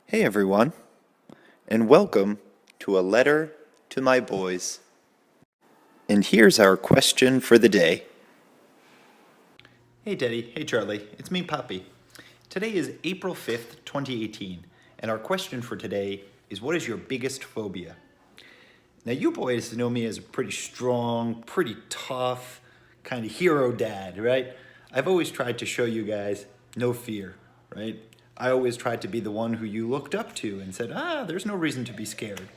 Hey everyone, and welcome to A Letter to My Boys. And here's our question for the day. Hey Teddy, hey Charlie, it's me Poppy. Today is April 5th, 2018, and our question for today is, what is your biggest phobia? Now you boys know me as a pretty strong, pretty tough, kind of hero dad, right? I've always tried to show you guys no fear, right? I always tried to be the one who you looked up to and said, there's no reason to be scared.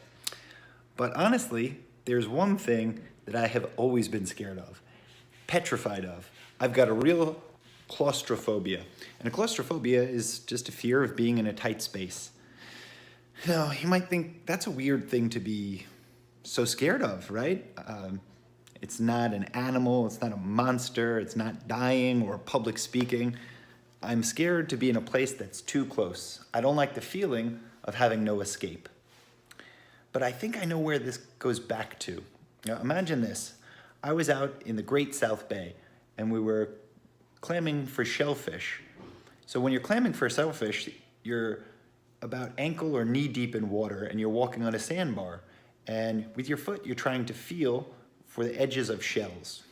But honestly, there's one thing that I have always been scared of, petrified of. I've got a real claustrophobia. And a claustrophobia is just a fear of being in a tight space. Now, you might think that's a weird thing to be so scared of, right? It's not an animal, it's not a monster, it's not dying or public speaking. I'm scared to be in a place that's too close. I don't like the feeling of having no escape. But I think I know where this goes back to. Now, imagine this. I was out in the Great South Bay and we were clamming for shellfish. So when you're clamming for shellfish, you're about ankle or knee deep in water and you're walking on a sandbar. And with your foot, you're trying to feel for the edges of shells.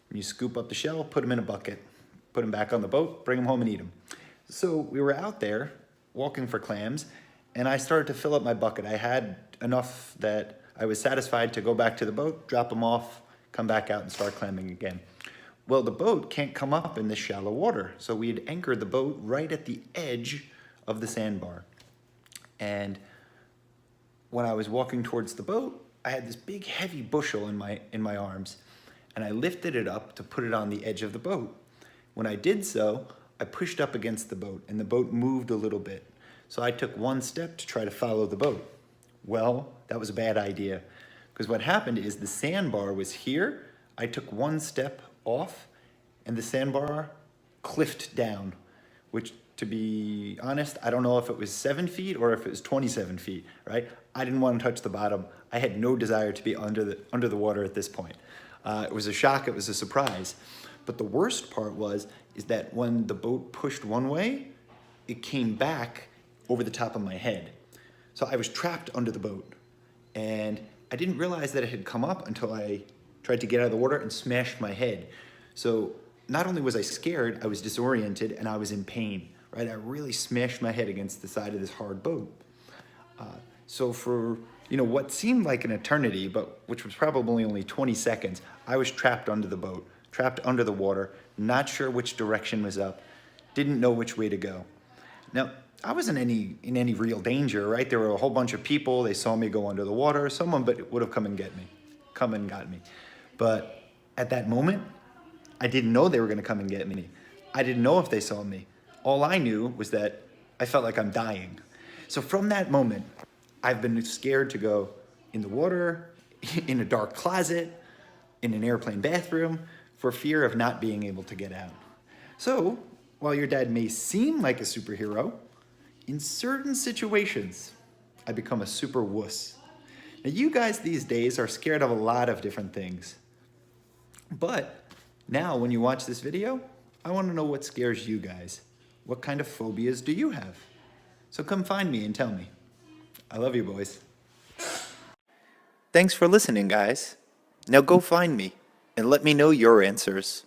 And you scoop up the shell, put them in a bucket, put them back on the boat, bring them home and eat them. So we were out there walking for clams and I started to fill up my bucket. I had enough that I was satisfied to go back to the boat, drop them off, come back out and start clamming again. Well, the boat can't come up in this shallow water. So we had anchored the boat right at the edge of the sandbar. And when I was walking towards the boat, I had this big heavy bushel in my arms and I lifted it up to put it on the edge of the boat. When I did so, I pushed up against the boat and the boat moved a little bit. So I took one step to try to follow the boat. Well, that was a bad idea because what happened is the sandbar was here. I took one step off and the sandbar cliffed down, which, to be honest, I don't know if it was 7 feet or if it was 27 feet, right? I didn't want to touch the bottom. I had no desire to be under the water at this point. It was a shock, it was a surprise. But the worst part is that when the boat pushed one way, it came back over the top of my head. So I was trapped under the boat. And I didn't realize that it had come up until I tried to get out of the water and smashed my head. So not only was I scared, I was disoriented and I was in pain, right? I really smashed my head against the side of this hard boat. So for what seemed like an eternity, but which was probably only 20 seconds, I was trapped under the boat, trapped under the water, not sure which direction was up, didn't know which way to go. Now, I wasn't in any real danger, right? There were a whole bunch of people, they saw me go under the water, someone would have come and got me. But at that moment, I didn't know they were gonna come and get me. I didn't know if they saw me. All I knew was that I felt like I'm dying. So from that moment, I've been scared to go in the water, in a dark closet, in an airplane bathroom, for fear of not being able to get out. So, while your dad may seem like a superhero, in certain situations, I become a super wuss. Now, you guys these days are scared of a lot of different things. But now, when you watch this video, I want to know what scares you guys. What kind of phobias do you have? So come find me and tell me. I love you, boys. Thanks for listening, guys. Now go find me and let me know your answers.